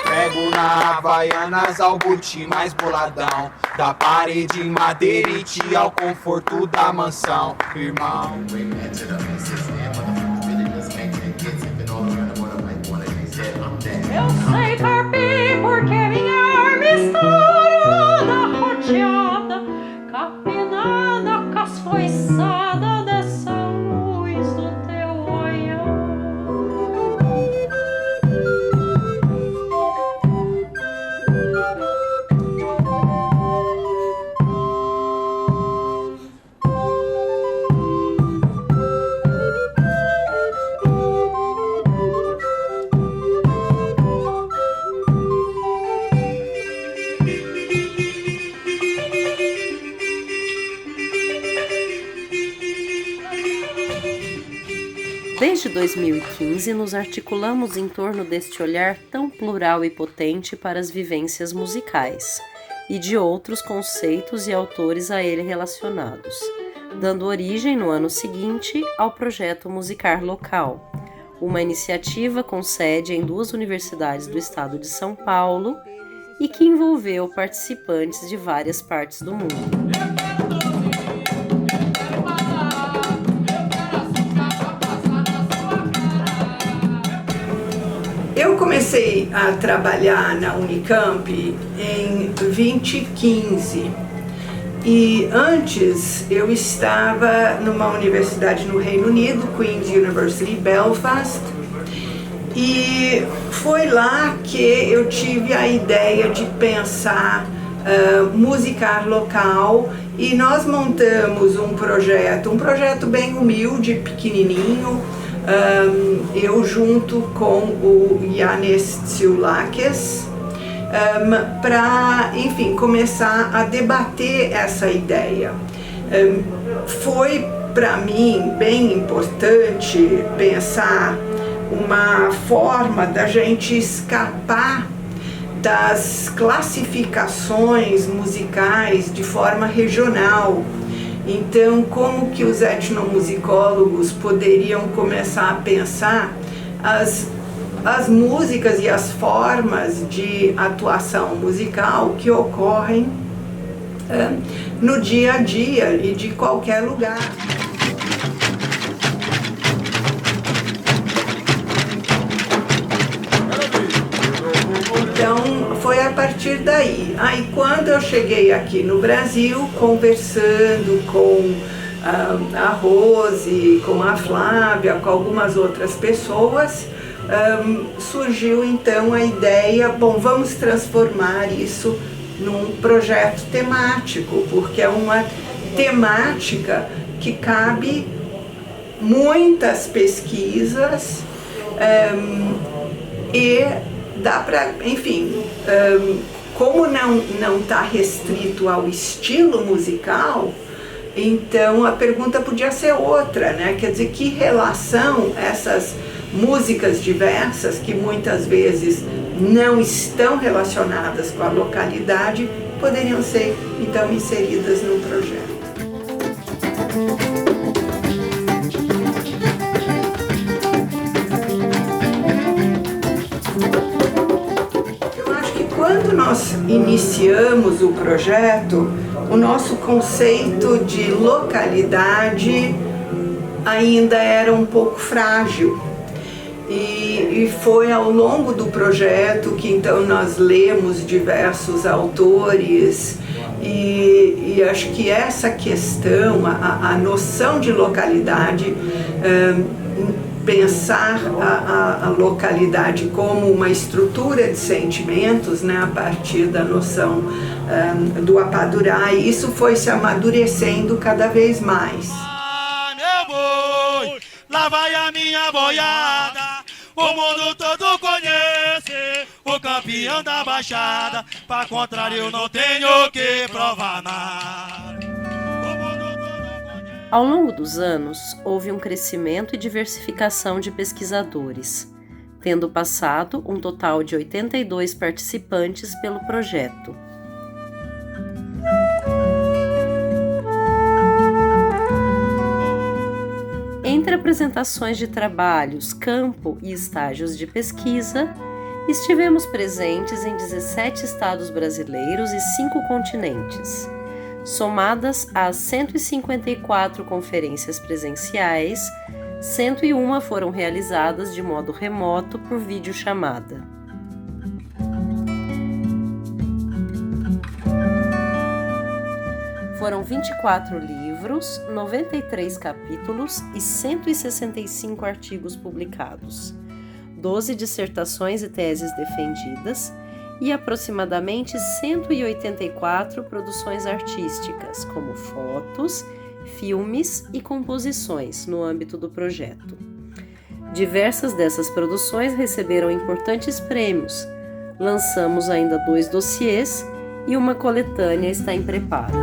Prego na Havaianas ao boot mais boladão. Da parede madeira e te ao conforto da mansão, irmão. Eu sei carpir porque minha arma está toda rodeada, capinada, casfoiçada dessa luz do teu olhar. Desde 2015, nos articulamos em torno deste olhar tão plural e potente para as vivências musicais e de outros conceitos e autores a ele relacionados, dando origem no ano seguinte ao projeto Musicar Local, uma iniciativa com sede em 2 universidades do estado de São Paulo e que envolveu participantes de várias partes do mundo. Eu comecei a trabalhar na Unicamp em 2015 e antes eu estava numa universidade no Reino Unido, Queen's University Belfast, e foi lá que eu tive a ideia de pensar musicar local e nós montamos um projeto bem humilde, pequenininho. Eu junto com o Yanis Tsiulakis para, enfim, começar a debater essa ideia. Foi para mim bem importante pensar uma forma da gente escapar das classificações musicais de forma regional. Então, como que os etnomusicólogos poderiam começar a pensar as músicas e as formas de atuação musical que ocorrem no dia a dia e de qualquer lugar. Então, foi a partir daí. Aí, quando eu cheguei aqui no Brasil, conversando com a Rose, com a Flávia, com algumas outras pessoas, surgiu então a ideia, bom, vamos transformar isso num projeto temático, porque é uma temática que cabe muitas pesquisas e dá para, enfim, como não está restrito ao estilo musical, então a pergunta podia ser outra, né? Quer dizer, que relação essas músicas diversas, que muitas vezes não estão relacionadas com a localidade, poderiam ser então inseridas no projeto. Quando nós iniciamos o projeto, o nosso conceito de localidade ainda era um pouco frágil. E foi ao longo do projeto que então nós lemos diversos autores e acho que essa questão, a noção de localidade, pensar a localidade como uma estrutura de sentimentos, né, a partir da noção do apadurar, e isso foi se amadurecendo cada vez mais. Meu boi, lá vai a minha boiada, o mundo todo conhece, o campeão da Baixada, pra contrário eu não tenho que provar nada. Ao longo dos anos, houve um crescimento e diversificação de pesquisadores, tendo passado um total de 82 participantes pelo projeto. Entre apresentações de trabalhos, campo e estágios de pesquisa, estivemos presentes em 17 estados brasileiros e 5 continentes. Somadas às 154 conferências presenciais, 101 foram realizadas de modo remoto por videochamada. Foram 24 livros, 93 capítulos e 165 artigos publicados, 12 dissertações e teses defendidas e aproximadamente 184 produções artísticas, como fotos, filmes e composições no âmbito do projeto. Diversas dessas produções receberam importantes prêmios. Lançamos ainda 2 dossiês e uma coletânea está em preparo.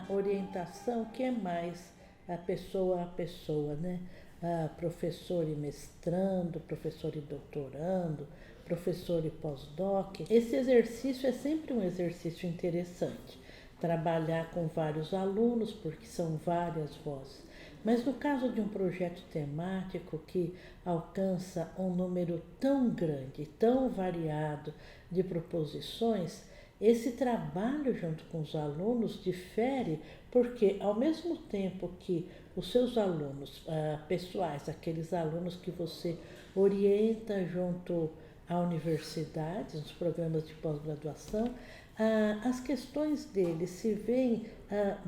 Orientação que é mais a pessoa, né? Professor e mestrando, professor e doutorando, professor e pós-doc. Esse exercício é sempre um exercício interessante, trabalhar com vários alunos, porque são várias vozes. Mas no caso de um projeto temático que alcança um número tão grande, tão variado de proposições, esse trabalho junto com os alunos difere porque, ao mesmo tempo que os seus alunos pessoais, aqueles alunos que você orienta junto à universidade, nos programas de pós-graduação, as questões deles se veem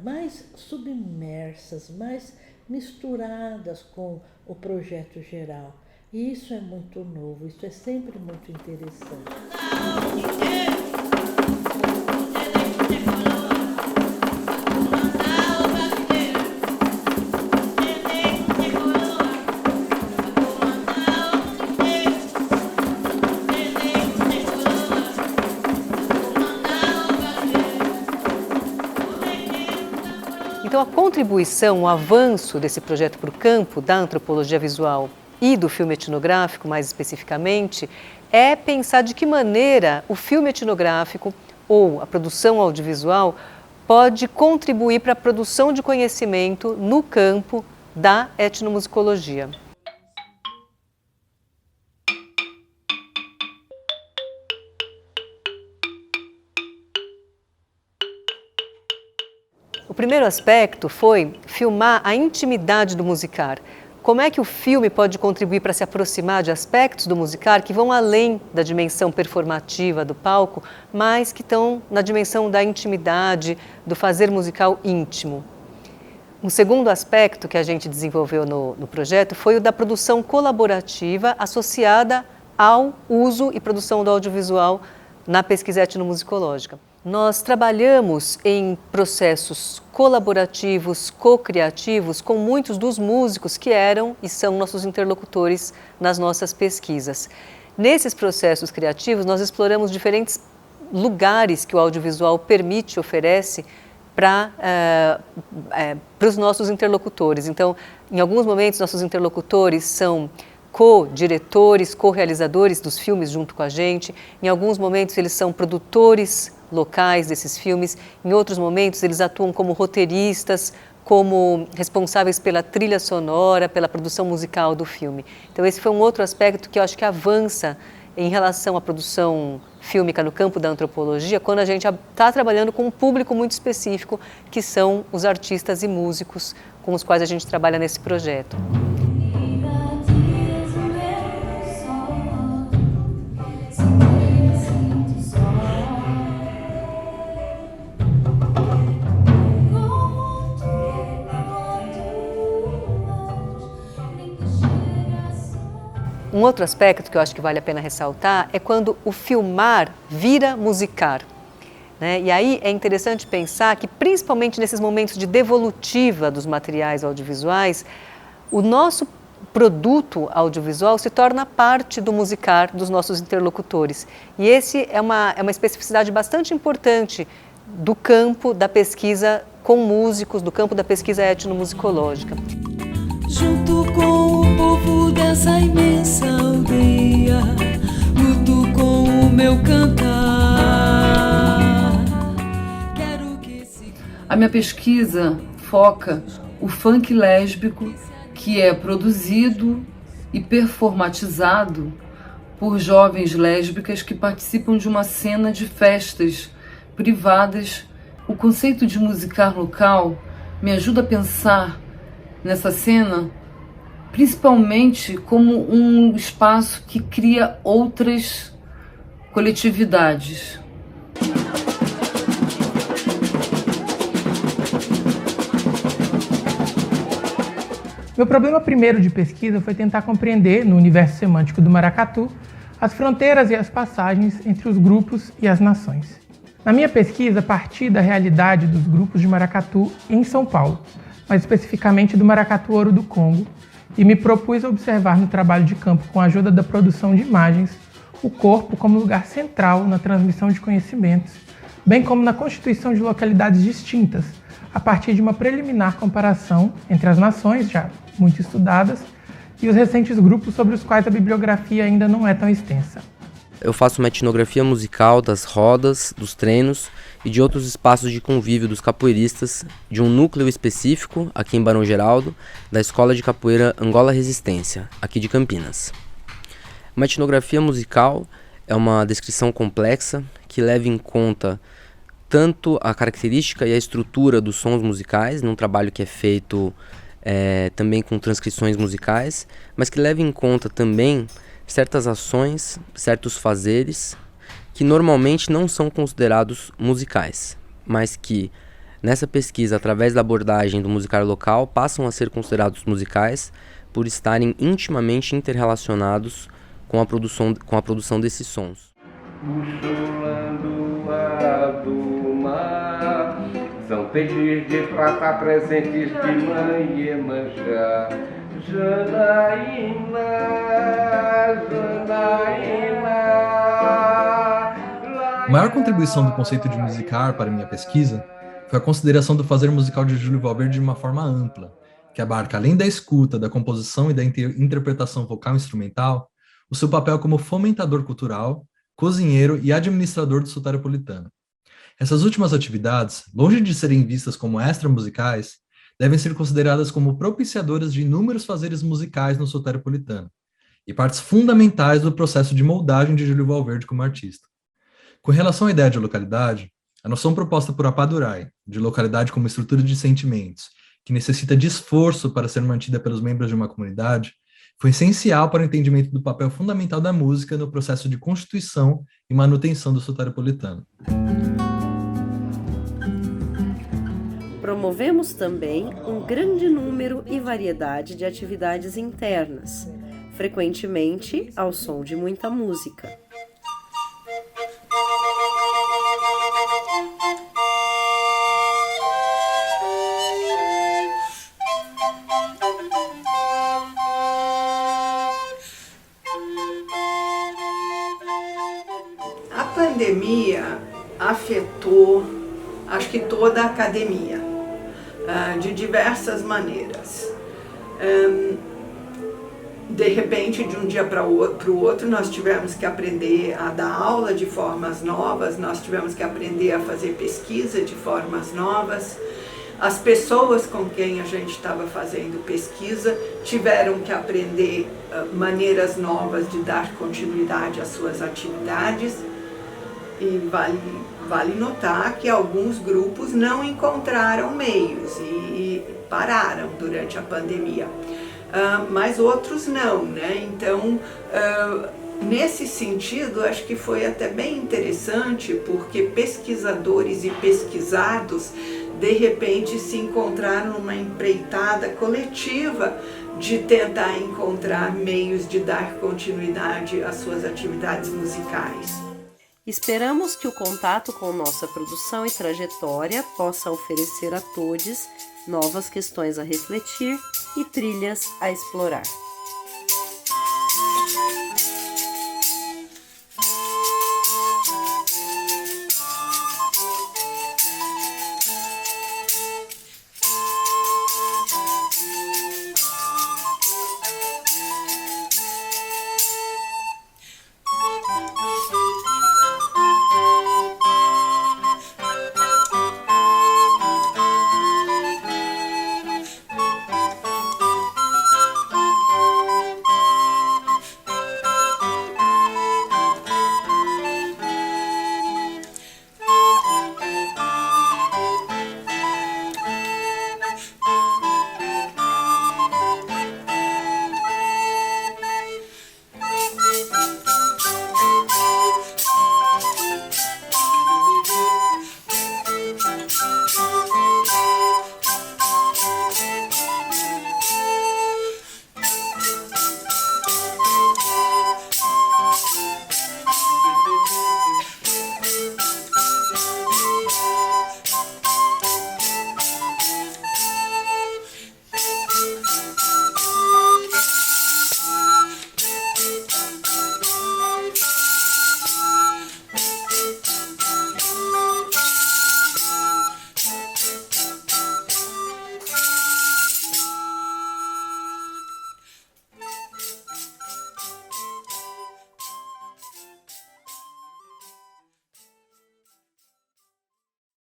mais submersas, mais misturadas com o projeto geral. E isso é muito novo, isso é sempre muito interessante. Então, a contribuição, o avanço desse projeto para o campo da antropologia visual e do filme etnográfico, mais especificamente, é pensar de que maneira o filme etnográfico ou a produção audiovisual pode contribuir para a produção de conhecimento no campo da etnomusicologia. O primeiro aspecto foi filmar a intimidade do musicar. Como é que o filme pode contribuir para se aproximar de aspectos do musicar que vão além da dimensão performativa do palco, mas que estão na dimensão da intimidade, do fazer musical íntimo. Um segundo aspecto que a gente desenvolveu no projeto foi o da produção colaborativa associada ao uso e produção do audiovisual na pesquisa etnomusicológica. Nós trabalhamos em processos colaborativos, co-criativos, com muitos dos músicos que eram e são nossos interlocutores nas nossas pesquisas. Nesses processos criativos, nós exploramos diferentes lugares que o audiovisual permite, oferece para os nossos interlocutores. Então, em alguns momentos, nossos interlocutores são co-diretores, co-realizadores dos filmes junto com a gente. Em alguns momentos, eles são produtores locais desses filmes. Em outros momentos, eles atuam como roteiristas, como responsáveis pela trilha sonora, pela produção musical do filme. Então, esse foi um outro aspecto que eu acho que avança em relação à produção fílmica no campo da antropologia, quando a gente está trabalhando com um público muito específico, que são os artistas e músicos com os quais a gente trabalha nesse projeto. Um outro aspecto que eu acho que vale a pena ressaltar é quando o filmar vira musicar, né? E aí é interessante pensar que, principalmente nesses momentos de devolutiva dos materiais audiovisuais, o nosso produto audiovisual se torna parte do musicar dos nossos interlocutores. E esse é uma especificidade bastante importante do campo da pesquisa com músicos, do campo da pesquisa etnomusicológica. Junto com o povo dessa imensa aldeia, luto com o meu cantar. Quero que A minha pesquisa foca o funk lésbico, que é produzido e performatizado por jovens lésbicas que participam de uma cena de festas privadas. O conceito de musicar local me ajuda a pensar nessa cena principalmente como um espaço que cria outras coletividades. Meu problema primeiro de pesquisa foi tentar compreender, no universo semântico do maracatu, as fronteiras e as passagens entre os grupos e as nações. Na minha pesquisa, parti da realidade dos grupos de maracatu em São Paulo, mais especificamente do maracatu ouro do Congo, e me propus a observar no trabalho de campo, com a ajuda da produção de imagens, o corpo como lugar central na transmissão de conhecimentos, bem como na constituição de localidades distintas, a partir de uma preliminar comparação entre as nações, já muito estudadas, e os recentes grupos sobre os quais a bibliografia ainda não é tão extensa. Eu faço uma etnografia musical das rodas, dos treinos e de outros espaços de convívio dos capoeiristas de um núcleo específico, aqui em Barão Geraldo, da Escola de Capoeira Angola Resistência, aqui de Campinas. Uma etnografia musical é uma descrição complexa que leva em conta tanto a característica e a estrutura dos sons musicais, num trabalho que é feito também com transcrições musicais, mas que leva em conta também certas ações, certos fazeres, que normalmente não são considerados musicais, mas que, nessa pesquisa, através da abordagem do musicar local, passam a ser considerados musicais por estarem intimamente interrelacionados com a produção desses sons. São peixes de prata presentes de mãe e Iemanjá. Janaína, Janaína. A maior contribuição do conceito de musicar para minha pesquisa foi a consideração do fazer musical de Júlio Valverde de uma forma ampla, que abarca, além da escuta, da composição e da interpretação vocal instrumental, o seu papel como fomentador cultural, cozinheiro e administrador do soteropolitano. Essas últimas atividades, longe de serem vistas como extramusicais, devem ser consideradas como propiciadoras de inúmeros fazeres musicais no soteropolitano, e partes fundamentais do processo de moldagem de Júlio Valverde como artista. Com relação à ideia de localidade, a noção proposta por Apadurai, de localidade como estrutura de sentimentos, que necessita de esforço para ser mantida pelos membros de uma comunidade, foi essencial para o entendimento do papel fundamental da música no processo de constituição e manutenção do soteropolitano. Promovemos também um grande número e variedade de atividades internas, frequentemente ao som de muita música. A pandemia afetou, acho que toda a academia, de diversas maneiras. De repente, de um dia para o outro, nós tivemos que aprender a dar aula de formas novas, nós tivemos que aprender a fazer pesquisa de formas novas. As pessoas com quem a gente estava fazendo pesquisa tiveram que aprender maneiras novas de dar continuidade às suas atividades. E vale notar que alguns grupos não encontraram meios e pararam durante a pandemia, mas outros não, né? Então, nesse sentido, acho que foi até bem interessante, porque pesquisadores e pesquisados, de repente, se encontraram numa empreitada coletiva de tentar encontrar meios de dar continuidade às suas atividades musicais. Esperamos que o contato com nossa produção e trajetória possa oferecer a todos novas questões a refletir e trilhas a explorar.